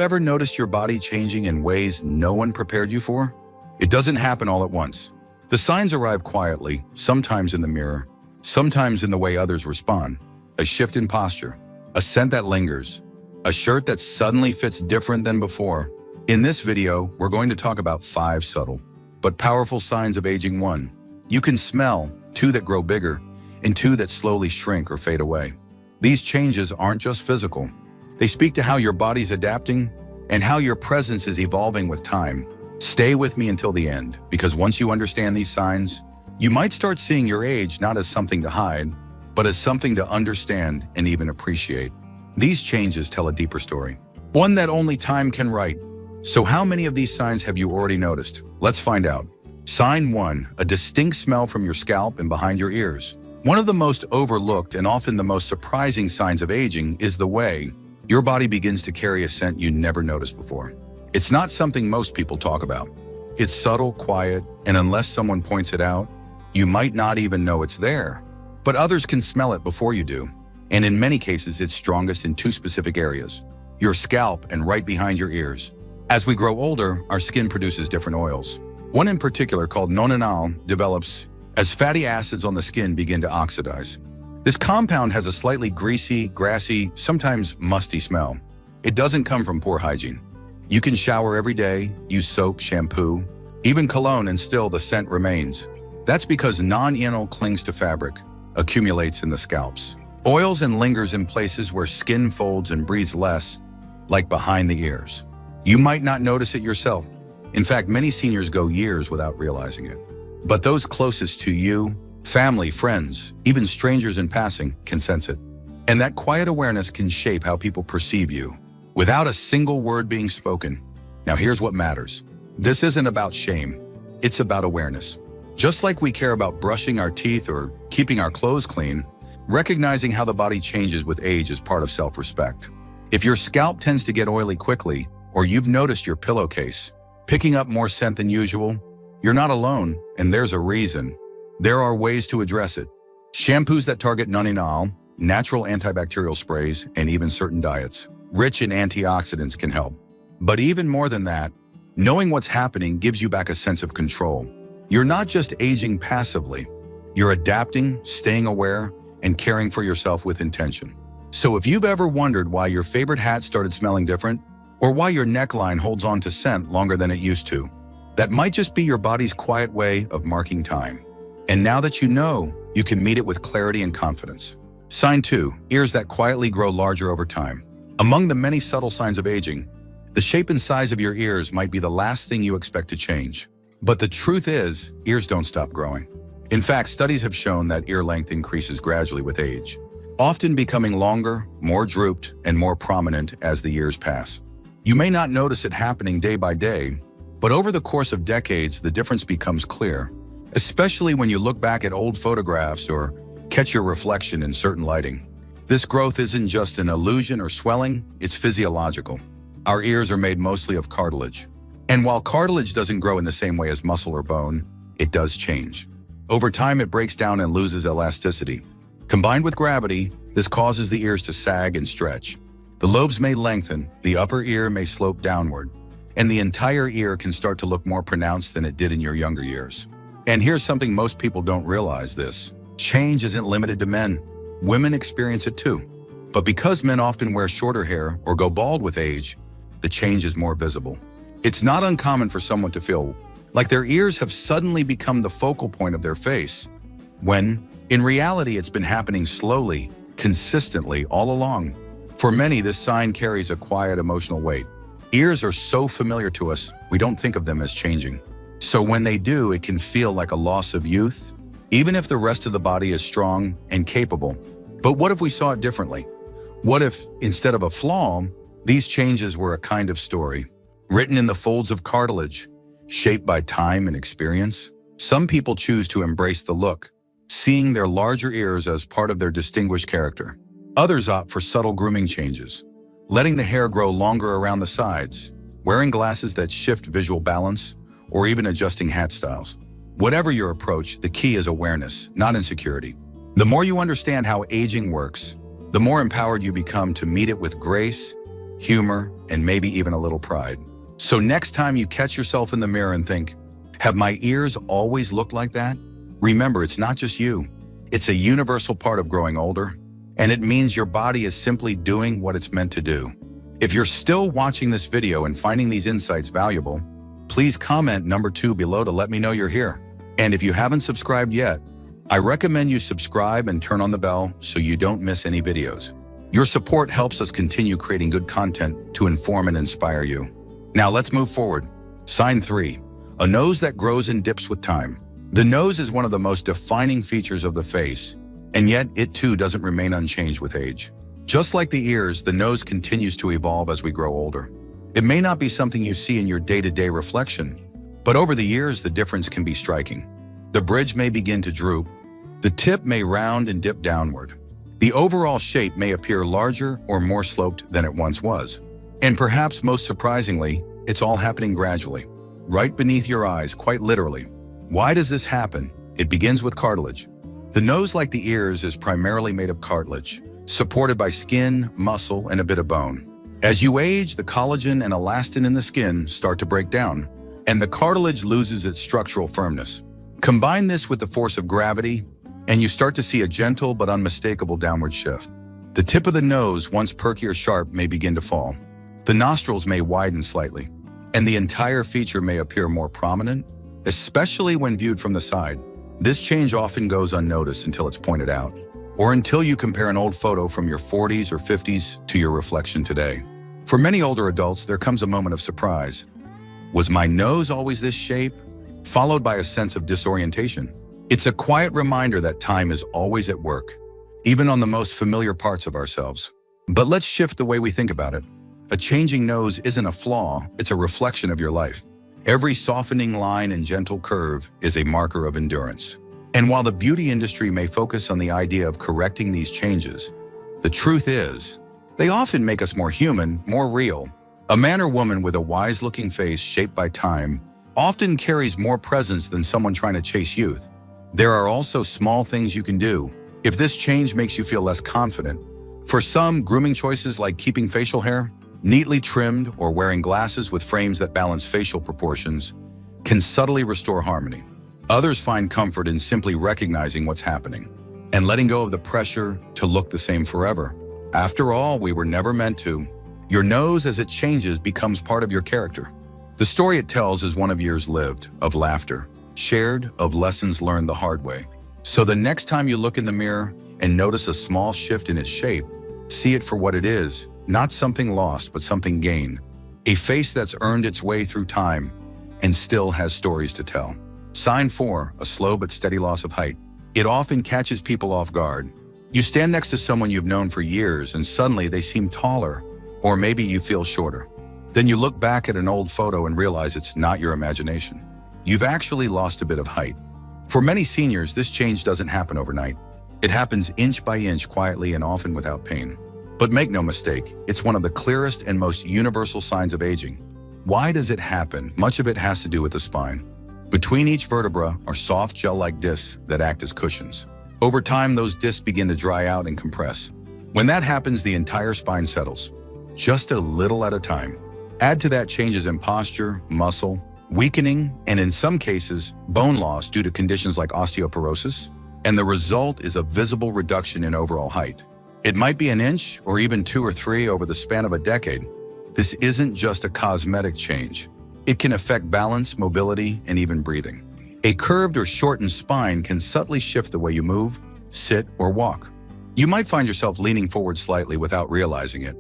you ever noticed your body changing in ways no one prepared you for? It doesn't happen all at once. The signs arrive quietly, sometimes in the mirror, sometimes in the way others respond. A shift in posture, a scent that lingers, a shirt that suddenly fits different than before. In this video, we're going to talk about 5 subtle but powerful signs of aging. 1. You can smell. 2. That grow bigger, and 2. That slowly shrink or fade away. These changes aren't just physical. They speak to how your body's adapting and how your presence is evolving with time. Stay with me until the end, because once you understand these signs, you might start seeing your age not as something to hide, but as something to understand and even appreciate. These changes tell a deeper story, one that only time can write. So how many of these signs have you already noticed? Let's find out. Sign 1. A distinct smell from your scalp and behind your ears. One of the most overlooked and often the most surprising signs of aging is the way your body begins to carry a scent you never noticed before. It's not something most people talk about. It's subtle, quiet, and unless someone points it out, you might not even know it's there. But others can smell it before you do. And in many cases, it's strongest in 2 specific areas: your scalp and right behind your ears. As we grow older, our skin produces different oils. One in particular, called nonanol, develops as fatty acids on the skin begin to oxidize. This compound has a slightly greasy, grassy, sometimes musty smell. It doesn't come from poor hygiene. You can shower every day, use soap, shampoo, even cologne, and still the scent remains. That's because non-enol clings to fabric, accumulates in the scalps. Oils and lingers in places where skin folds and breathes less, like behind the ears. You might not notice it yourself. In fact, many seniors go years without realizing it. But those closest to you, family, friends, even strangers in passing, can sense it. And that quiet awareness can shape how people perceive you, without a single word being spoken. Now here's what matters. This isn't about shame. It's about awareness. Just like we care about brushing our teeth or keeping our clothes clean, recognizing how the body changes with age is part of self-respect. If your scalp tends to get oily quickly, or you've noticed your pillowcase picking up more scent than usual, you're not alone, and there's a reason. There are ways to address it. Shampoos that target nonenol, natural antibacterial sprays, and even certain diets rich in antioxidants can help. But even more than that, knowing what's happening gives you back a sense of control. You're not just aging passively. You're adapting, staying aware, and caring for yourself with intention. So if you've ever wondered why your favorite hat started smelling different, or why your neckline holds on to scent longer than it used to, that might just be your body's quiet way of marking time. And now that you know, you can meet it with clarity and confidence. Sign 2. Ears that quietly grow larger over time. Among the many subtle signs of aging, the shape and size of your ears might be the last thing you expect to change. But the truth is, ears don't stop growing. In fact, studies have shown that ear length increases gradually with age, often becoming longer, more drooped, and more prominent as the years pass. You may not notice it happening day by day, but over the course of decades, the difference becomes clear, especially when you look back at old photographs or catch your reflection in certain lighting. This growth isn't just an illusion or swelling, it's physiological. Our ears are made mostly of cartilage. And while cartilage doesn't grow in the same way as muscle or bone, it does change. Over time, it breaks down and loses elasticity. Combined with gravity, this causes the ears to sag and stretch. The lobes may lengthen, the upper ear may slope downward, and the entire ear can start to look more pronounced than it did in your younger years. And here's something most people don't realize: this change isn't limited to men. Women experience it too. But because men often wear shorter hair or go bald with age, the change is more visible. It's not uncommon for someone to feel like their ears have suddenly become the focal point of their face, when, in reality, it's been happening slowly, consistently, all along. For many, this sign carries a quiet emotional weight. Ears are so familiar to us, we don't think of them as changing. So when they do, it can feel like a loss of youth, even if the rest of the body is strong and capable. But what if we saw it differently? What if, instead of a flaw, these changes were a kind of story, written in the folds of cartilage, shaped by time and experience? Some people choose to embrace the look, seeing their larger ears as part of their distinguished character. Others opt for subtle grooming changes, letting the hair grow longer around the sides, wearing glasses that shift visual balance, or even adjusting hat styles. Whatever your approach, the key is awareness, not insecurity. The more you understand how aging works, the more empowered you become to meet it with grace, humor, and maybe even a little pride. So next time you catch yourself in the mirror and think, have my ears always looked like that? Remember, it's not just you. It's a universal part of growing older, and it means your body is simply doing what it's meant to do. If you're still watching this video and finding these insights valuable, please comment number 2 below to let me know you're here. And if you haven't subscribed yet, I recommend you subscribe and turn on the bell so you don't miss any videos. Your support helps us continue creating good content to inform and inspire you. Now let's move forward. Sign 3, a nose that grows and dips with time. The nose is one of the most defining features of the face, and yet it too doesn't remain unchanged with age. Just like the ears, the nose continues to evolve as we grow older. It may not be something you see in your day-to-day reflection, but over the years, the difference can be striking. The bridge may begin to droop, the tip may round and dip downward. The overall shape may appear larger or more sloped than it once was. And perhaps most surprisingly, it's all happening gradually, right beneath your eyes, quite literally. Why does this happen? It begins with cartilage. The nose, like the ears, is primarily made of cartilage, supported by skin, muscle, and a bit of bone. As you age, the collagen and elastin in the skin start to break down, and the cartilage loses its structural firmness. Combine this with the force of gravity, and you start to see a gentle but unmistakable downward shift. The tip of the nose, once perky or sharp, may begin to fall. The nostrils may widen slightly, and the entire feature may appear more prominent, especially when viewed from the side. This change often goes unnoticed until it's pointed out, or until you compare an old photo from your 40s or 50s to your reflection today. For many older adults, there comes a moment of surprise. Was my nose always this shape? Followed by a sense of disorientation. It's a quiet reminder that time is always at work, even on the most familiar parts of ourselves. But let's shift the way we think about it. A changing nose isn't a flaw, it's a reflection of your life. Every softening line and gentle curve is a marker of endurance. And while the beauty industry may focus on the idea of correcting these changes, the truth is, they often make us more human, more real. A man or woman with a wise-looking face shaped by time often carries more presence than someone trying to chase youth. There are also small things you can do if this change makes you feel less confident. For some, grooming choices like keeping facial hair neatly trimmed or wearing glasses with frames that balance facial proportions can subtly restore harmony. Others find comfort in simply recognizing what's happening and letting go of the pressure to look the same forever. After all, we were never meant to. Your nose, as it changes, becomes part of your character. The story it tells is one of years lived, of laughter shared, of lessons learned the hard way. So the next time you look in the mirror and notice a small shift in its shape, see it for what it is, not something lost, but something gained. A face that's earned its way through time and still has stories to tell. Sign 4, a slow but steady loss of height. It often catches people off guard. You stand next to someone you've known for years and suddenly they seem taller, or maybe you feel shorter. Then you look back at an old photo and realize it's not your imagination. You've actually lost a bit of height. For many seniors, this change doesn't happen overnight. It happens inch by inch, quietly and often without pain. But make no mistake, it's one of the clearest and most universal signs of aging. Why does it happen? Much of it has to do with the spine. Between each vertebra are soft gel-like discs that act as cushions. Over time, those discs begin to dry out and compress. When that happens, the entire spine settles, just a little at a time. Add to that changes in posture, muscle, weakening, and in some cases, bone loss due to conditions like osteoporosis, and the result is a visible reduction in overall height. It might be an inch or even 2 or 3 over the span of a decade. This isn't just a cosmetic change. It can affect balance, mobility, and even breathing. A curved or shortened spine can subtly shift the way you move, sit, or walk. You might find yourself leaning forward slightly without realizing it,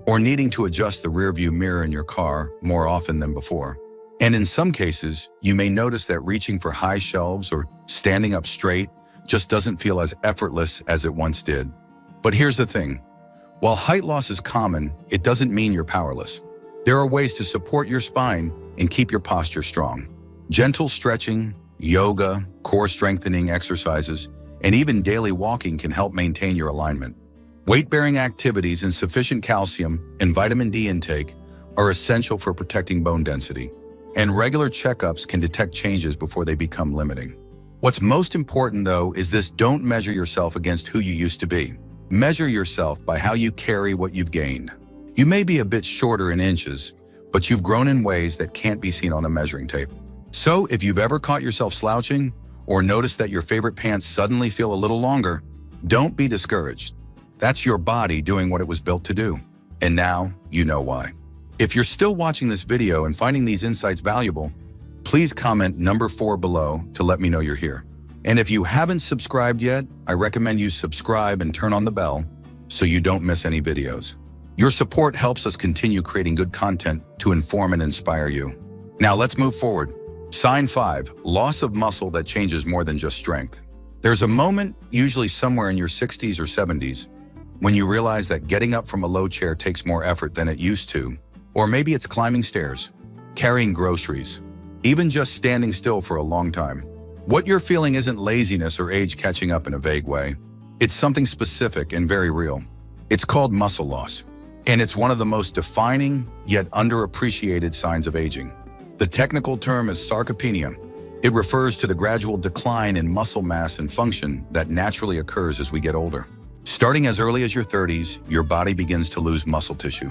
or needing to adjust the rearview mirror in your car more often than before. And in some cases, you may notice that reaching for high shelves or standing up straight just doesn't feel as effortless as it once did. But here's the thing. While height loss is common, it doesn't mean you're powerless. There are ways to support your spine and keep your posture strong. Gentle stretching, yoga, core strengthening exercises, and even daily walking can help maintain your alignment. Weight-bearing activities and sufficient calcium and vitamin D intake are essential for protecting bone density, and regular checkups can detect changes before they become limiting. What's most important, though, is this: don't measure yourself against who you used to be. Measure yourself by how you carry what you've gained. You may be a bit shorter in inches, but you've grown in ways that can't be seen on a measuring tape. So if you've ever caught yourself slouching or noticed that your favorite pants suddenly feel a little longer, don't be discouraged. That's your body doing what it was built to do. And now you know why. If you're still watching this video and finding these insights valuable, please comment number 4 below to let me know you're here. And if you haven't subscribed yet, I recommend you subscribe and turn on the bell so you don't miss any videos. Your support helps us continue creating good content to inform and inspire you. Now let's move forward. Sign 5, loss of muscle that changes more than just strength. There's a moment, usually somewhere in your 60s or 70s, when you realize that getting up from a low chair takes more effort than it used to. Or maybe it's climbing stairs, carrying groceries, even just standing still for a long time. What you're feeling isn't laziness or age catching up in a vague way. It's something specific and very real. It's called muscle loss, and it's one of the most defining yet underappreciated signs of aging. The technical term is sarcopenia. It refers to the gradual decline in muscle mass and function that naturally occurs as we get older. Starting as early as your 30s, your body begins to lose muscle tissue,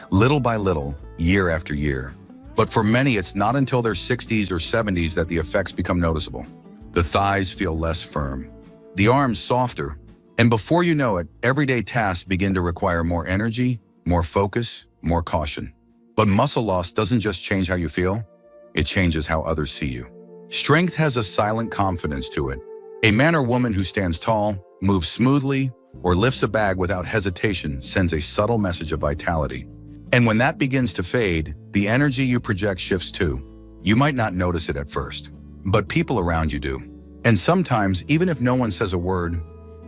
little by little, year after year. But for many, it's not until their 60s or 70s that the effects become noticeable. The thighs feel less firm, the arms softer, and before you know it, everyday tasks begin to require more energy, more focus, more caution. But muscle loss doesn't just change how you feel, it changes how others see you. Strength has a silent confidence to it. A man or woman who stands tall, moves smoothly, or lifts a bag without hesitation sends a subtle message of vitality. And when that begins to fade, the energy you project shifts too. You might not notice it at first, but people around you do. And sometimes, even if no one says a word,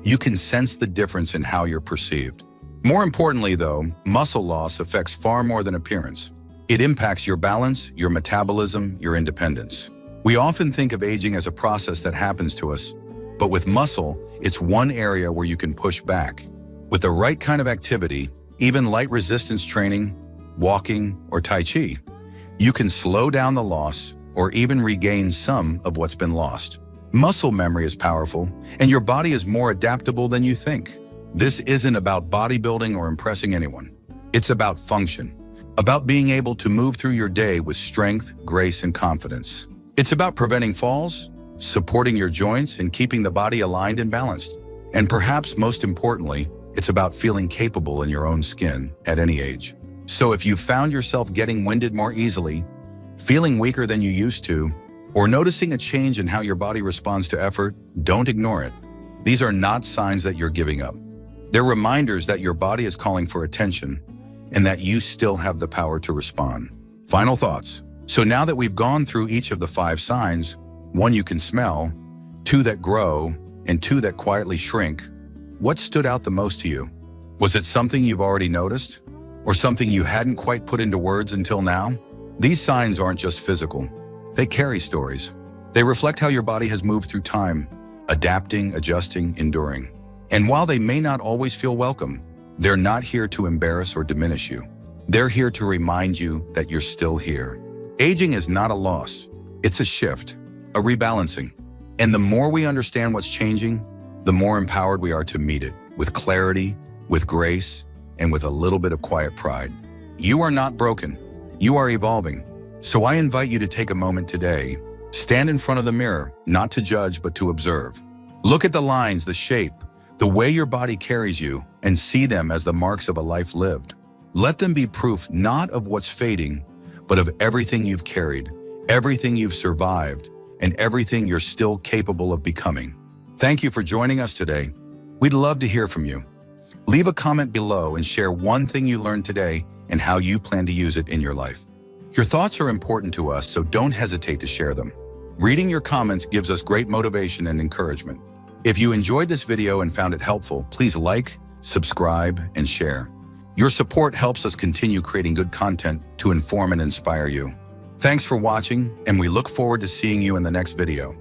you can sense the difference in how you're perceived. More importantly though, muscle loss affects far more than appearance. It impacts your balance, your metabolism, your independence. We often think of aging as a process that happens to us, but with muscle, it's one area where you can push back. With the right kind of activity, even light resistance training, walking, or Tai Chi, you can slow down the loss or even regain some of what's been lost. Muscle memory is powerful, and your body is more adaptable than you think. This isn't about bodybuilding or impressing anyone. It's about function, about being able to move through your day with strength, grace, and confidence. It's about preventing falls, supporting your joints, and keeping the body aligned and balanced. And perhaps most importantly, it's about feeling capable in your own skin at any age. So if you've found yourself getting winded more easily, feeling weaker than you used to, or noticing a change in how your body responds to effort, don't ignore it. These are not signs that you're giving up. They're reminders that your body is calling for attention and that you still have the power to respond. Final thoughts. So now that we've gone through each of the 5 signs, 1 you can smell, 2 that grow, and 2 that quietly shrink, what stood out the most to you? Was it something you've already noticed? Or something you hadn't quite put into words until now? These signs aren't just physical. They carry stories. They reflect how your body has moved through time, adapting, adjusting, enduring. And while they may not always feel welcome, they're not here to embarrass or diminish you. They're here to remind you that you're still here. Aging is not a loss. It's a shift, a rebalancing. And the more we understand what's changing, the more empowered we are to meet it with clarity, with grace, and with a little bit of quiet pride. You are not broken. You are evolving. So I invite you to take a moment today, stand in front of the mirror, not to judge, but to observe. Look at the lines, the shape, the way your body carries you, and see them as the marks of a life lived. Let them be proof not of what's fading, but of everything you've carried, everything you've survived, and everything you're still capable of becoming. Thank you for joining us today. We'd love to hear from you. Leave a comment below and share one thing you learned today and how you plan to use it in your life. Your thoughts are important to us, so don't hesitate to share them. Reading your comments gives us great motivation and encouragement. If you enjoyed this video and found it helpful, please like, subscribe, and share. Your support helps us continue creating good content to inform and inspire you. Thanks for watching, and we look forward to seeing you in the next video.